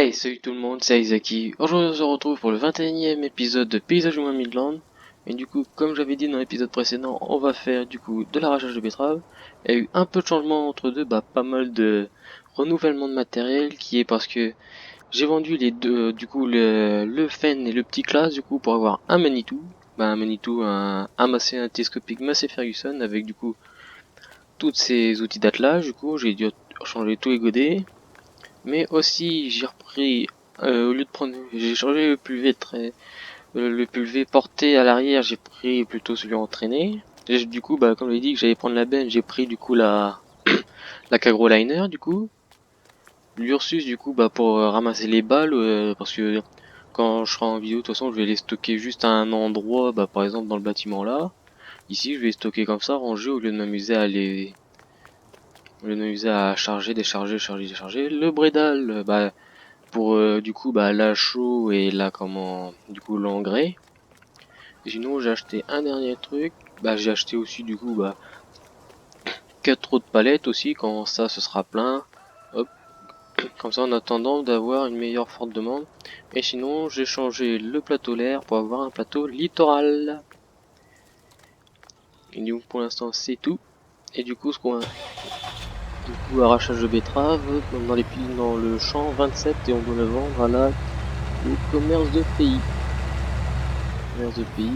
Hey, salut tout le monde, c'est Isaki. Aujourd'hui on se retrouve pour le 21e épisode de Paysage du Midland. Et du coup, comme j'avais dit dans l'épisode précédent, on va faire du coup de l'arrachage de betteraves. Il y a eu un peu de changement entre deux, pas mal de renouvellement de matériel qui est parce que j'ai vendu les deux, du coup le Fen et le petit class du coup pour avoir un Manitou. Un Manitou, un Massey, un télescopique Massey Ferguson avec du coup tous ces outils d'attelage. Du coup, j'ai dû changer tous les godets. Mais aussi, j'ai repris, au lieu de prendre, j'ai changé le pulvé le pulvé porté à l'arrière, j'ai pris plutôt celui entraîné. Et du coup, comme je l'ai dit que j'allais prendre la benne, j'ai pris du coup la Cagroliner, du coup. L'Ursus, du coup, pour ramasser les balles, parce que quand je serai en vidéo, de toute façon, je vais les stocker juste à un endroit, par exemple dans le bâtiment là. Ici, je vais les stocker comme ça, rangés, au lieu de m'amuser à charger, décharger, charger, décharger. Le Bredal, pour du coup la chaux et là comment du coup l'engrais. Et sinon j'ai acheté un dernier truc, j'ai acheté aussi du coup 4 autres palettes aussi quand ça ce sera plein. Hop, comme ça en attendant d'avoir une meilleure forte demande. Et sinon j'ai changé le plateau l'air pour avoir un plateau littoral. Et donc pour l'instant c'est tout. Et du coup du coup arrachage de betterave dans le champ 27 et on doit le vendre à au commerce de pays. Commerce de pays.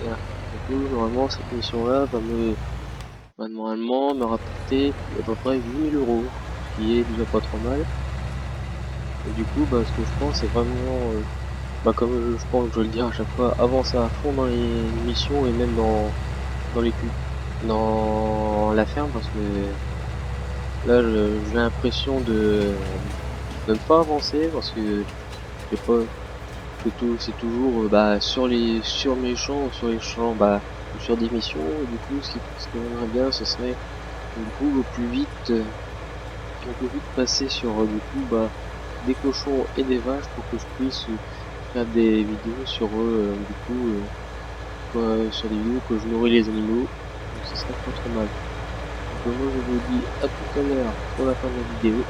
Voilà. Du coup, normalement, cette mission-là va normalement me rapporter à peu près 8000 €, ce qui est déjà pas trop mal. Et du coup, ce que je pense, c'est vraiment, comme je pense que je vais le dire à chaque fois, avancer à fond dans les missions et même dans les dans la ferme, parce que là, j'ai l'impression de ne pas avancer, parce que j'ai pas, c'est toujours sur mes champs, sur les champs, ou sur des missions. Et du coup, ce que j'aimerais bien, ce serait du coup au plus vite passer sur des cochons et des vaches pour que je puisse faire des vidéos sur eux, sur des vidéos que je nourris les animaux. Donc ce serait pas trop mal. Donc moi je vous dis à tout à l'heure pour la fin de la vidéo.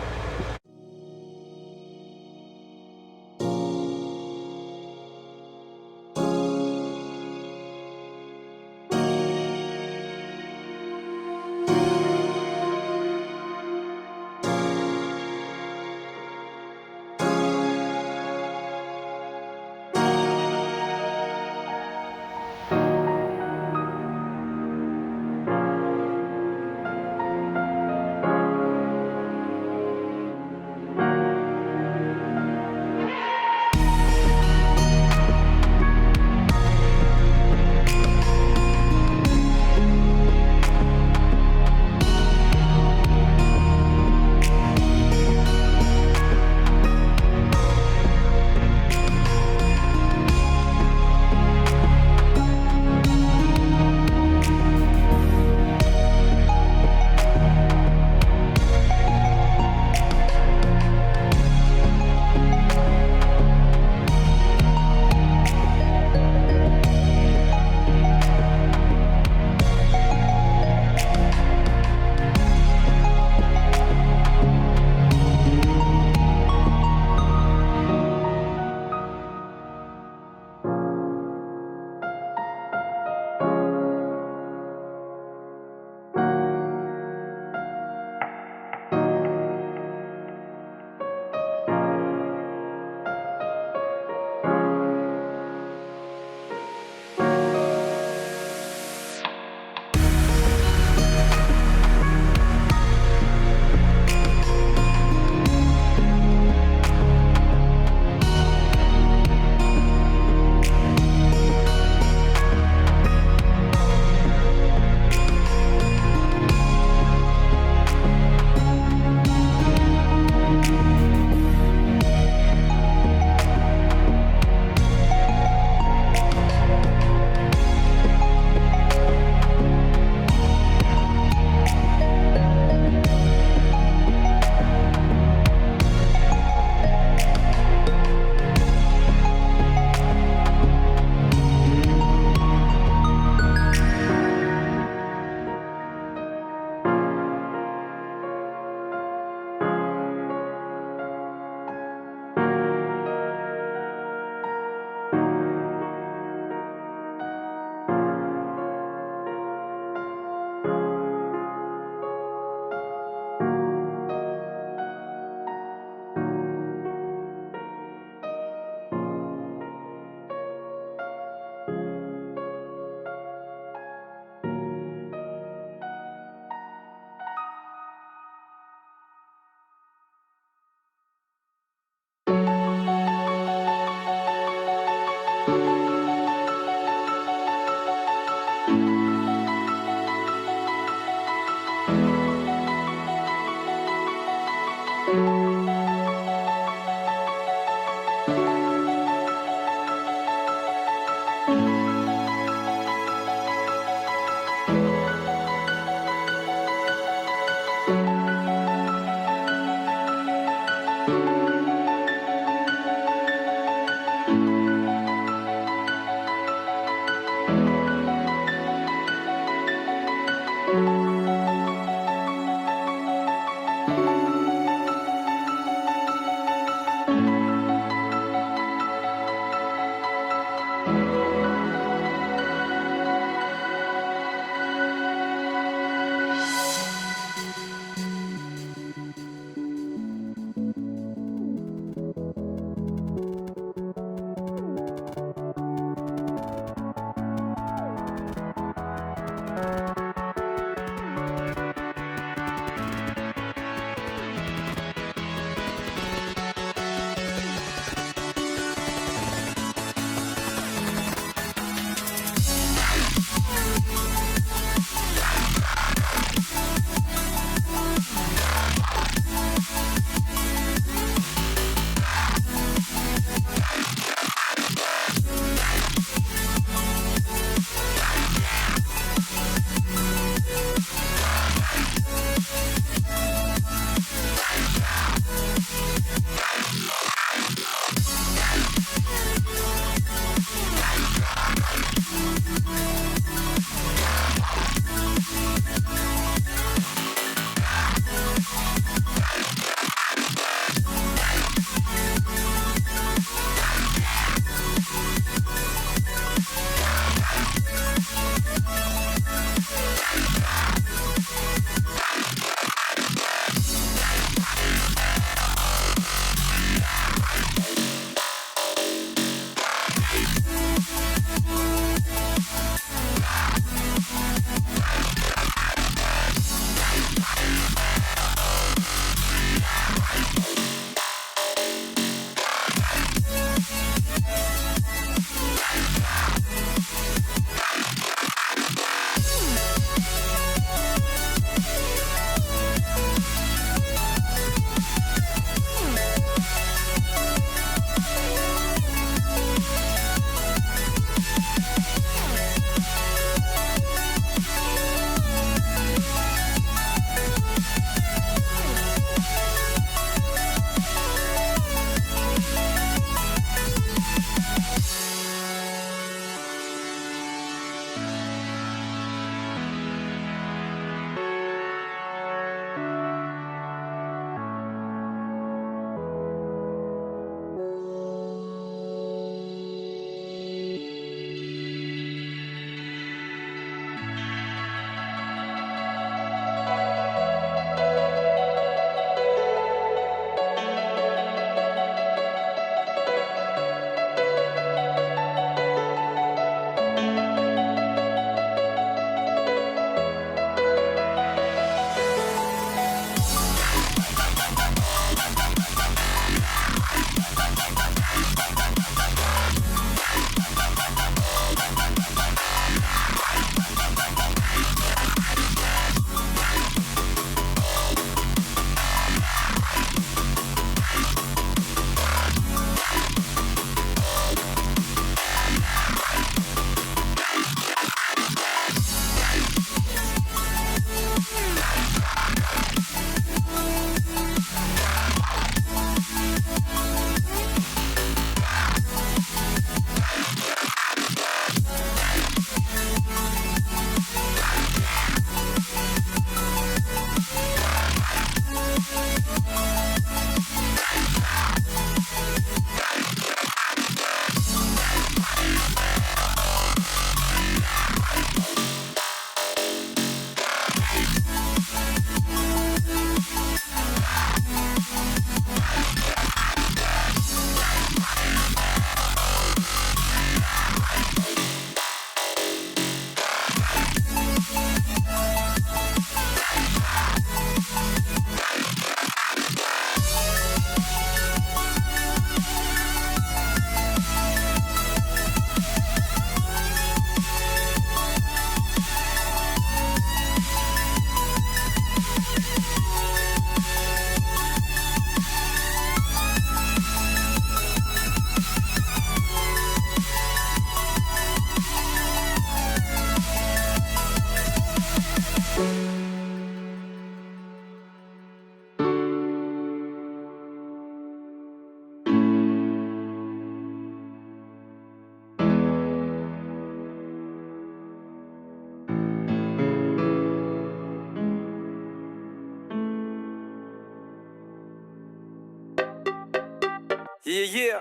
Yeah, yeah.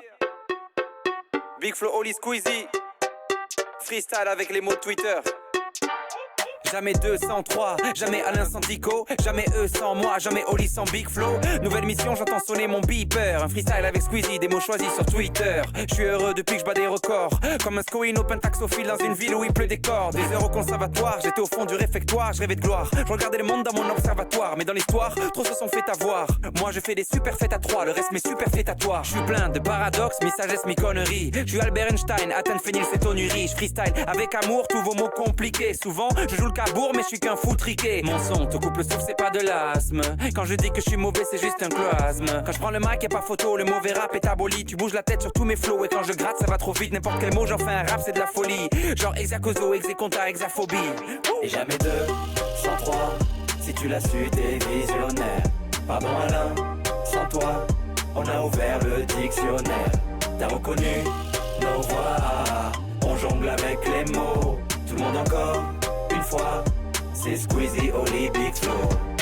Big Flo, Oli, Squeezie. Freestyle avec les mots de Twitter. Jamais 203, jamais Alain sans Dico, jamais eux sans moi, jamais Oli sans Big Flo. Nouvelle mission, j'entends sonner mon beeper. Un freestyle avec Squeezie, des mots choisis sur Twitter. Je suis heureux depuis que je bats des records. Comme un Scoin open taxophile dans une ville où il pleut des corps. Des heures au conservatoire, j'étais au fond du réfectoire, je rêvais de gloire. Je regardais le monde dans mon observatoire, mais dans l'histoire, trop se sont fait avoir. Moi je fais des super fêtes à trois, le reste m'est super fêtatoire. Je suis plein de paradoxes, mi-sagesse, mi-conneries. Je suis Albert Einstein, Athènes, phénylcétonurie. Je freestyle avec amour, tous vos mots compliqués. Souvent, je joue le cabourg, mais je suis qu'un foutriqué. Mon son te coupe le souffle, c'est pas de l'asthme. Quand je dis que je suis mauvais, c'est juste un cloasme. Quand je prends le mic, y'a pas photo, le mauvais rap est aboli. Tu bouges la tête sur tous mes flows, et quand je gratte, ça va trop vite. N'importe quel mot, j'en fais un rap, c'est de la folie. Genre hexacoso, hexéconta, hexaphobie. Et jamais 203, si tu l'as su, t'es visionnaire. Pardon Alain, sans toi, on a ouvert le dictionnaire. T'as reconnu nos voix, on jongle avec les mots. Tout le monde encore, une fois, c'est Squeezie, Oli, Big Flo.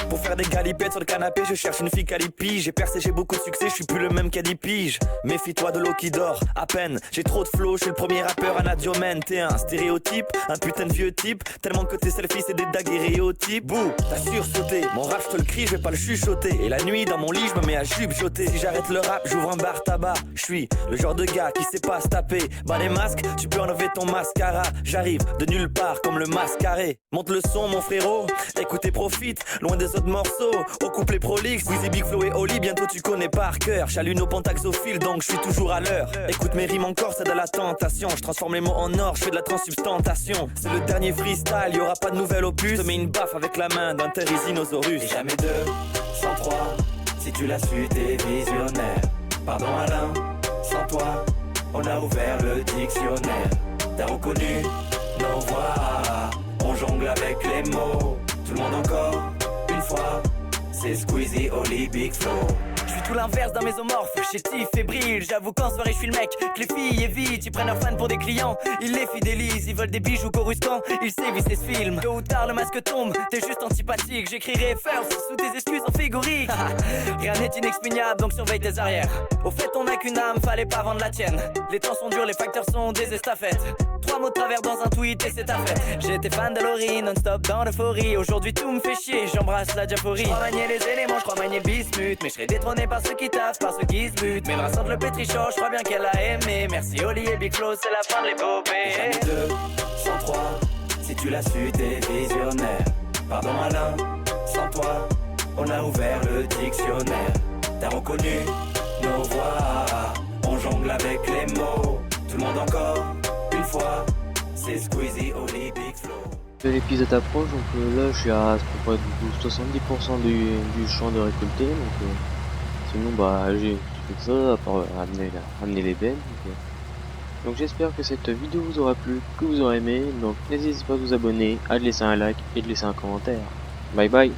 Pour faire des galipettes sur le canapé, je cherche une fille qualipi. J'ai percé, j'ai beaucoup de succès, je suis plus le même qu'à 10 piges. Méfie-toi de l'eau qui dort, à peine. J'ai trop de flow, je suis le premier rappeur à Nadiomène. T'es un stéréotype, un putain de vieux type. Tellement que tes selfies c'est des daguerréotypes. Bouh, t'as sursauté. Mon rap je te le crie, je vais pas le chuchoter. Et la nuit dans mon lit, je me mets à joter. Si j'arrête le rap, j'ouvre un bar tabac. Je suis le genre de gars qui sait pas se taper. Bah les masques, tu peux enlever ton mascara. J'arrive de nulle part comme le mascaré. Monte le son mon frérot, écoute et profite. Loin des autres morceaux, au couplet prolixe. Squeezie, Big Flo et Oli, bientôt tu connais par cœur. J'allume au pentaxophile donc je suis toujours à l'heure. Écoute mes rimes encore, c'est de la tentation. Je transforme les mots en or, je fais de la transsubstantation. C'est le dernier freestyle, y'aura pas de nouvel opus. Je te mets une baffe avec la main d'un Therizinosaurus. Et jamais 203, si tu l'as su, t'es visionnaire. Pardon Alain, sans toi, on a ouvert le dictionnaire. T'as reconnu nos voix, on jongle avec les mots. Tout le monde encore, une fois, c'est Squeezie, Oli, Big Flo. Je suis tout l'inverse d'un mésomorphe, chétif, fébrile. J'avoue qu'en soirée je suis le mec, que les filles évitent. Ils prennent leurs fans pour des clients, ils les fidélisent. Ils veulent des bijoux coruscants, ils sévissent et se filment. Tôt ou tard le masque tombe, t'es juste antipathique. J'écrirai first sous tes excuses en figurique. Rien n'est inexpugnable donc surveille tes arrières. Au fait on n'a qu'une âme, fallait pas vendre la tienne. Les temps sont durs, les facteurs sont des estafettes. 3 mots de travers dans un tweet et c'est ta fête. J'étais fan de Laurie, non-stop dans l'euphorie. Aujourd'hui tout me fait chier, j'embrasse la diaphorie. Je crois manier les éléments, je crois manier bismuth. Mais je serai détrôné par ceux qui taffent, par ceux qui se butent. Mais Vincent le pétrichon, je crois bien qu'elle a aimé. Merci Oli et Big Flo, c'est la fin de l'épopée. Jamais 203, si tu l'as su, t'es visionnaire. Pardon Alain, sans toi, on a ouvert le dictionnaire. T'as reconnu nos voix, on jongle avec les mots. Tout le monde encore, une fois, c'est Squeezie, Oli, Big Flo. L'épisode approche, donc là je suis à peu près 70% du champ de récolté, donc sinon bah j'ai fait que ça, à part amener les bennes. Donc j'espère que cette vidéo vous aura plu, que vous aurez aimé, donc n'hésitez pas à vous abonner, à laisser un like et de laisser un commentaire. Bye bye.